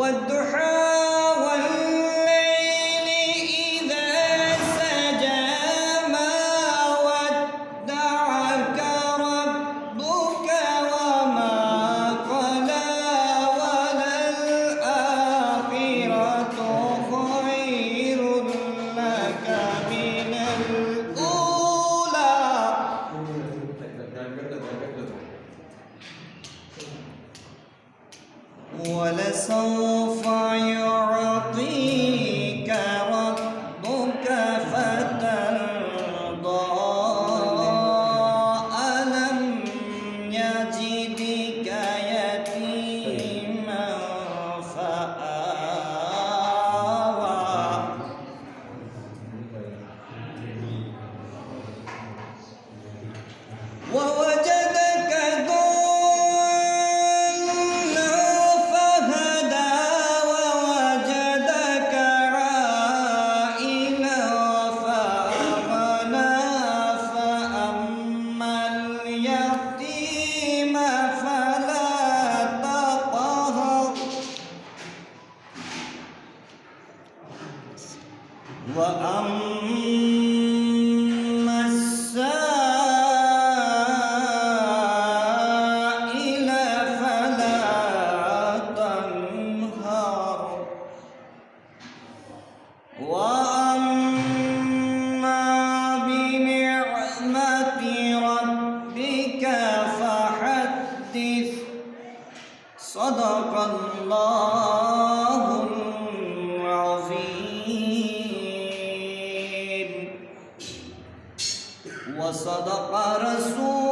والضحى والليل إذا سجى ما ودعك ربك وما قلى وللآخرة خير لك من الأولى ولسوف يعطيك ربك فترضى ألم يجدك يتيما فآوى ووجدك ضالا فهدى ووجدك عائلا فأغنى فأما اليتيم فلا تقهر وأما السائل فلا تنهر وأما بنعمة ربك فحدث صدق الله العظيم وصدق رسول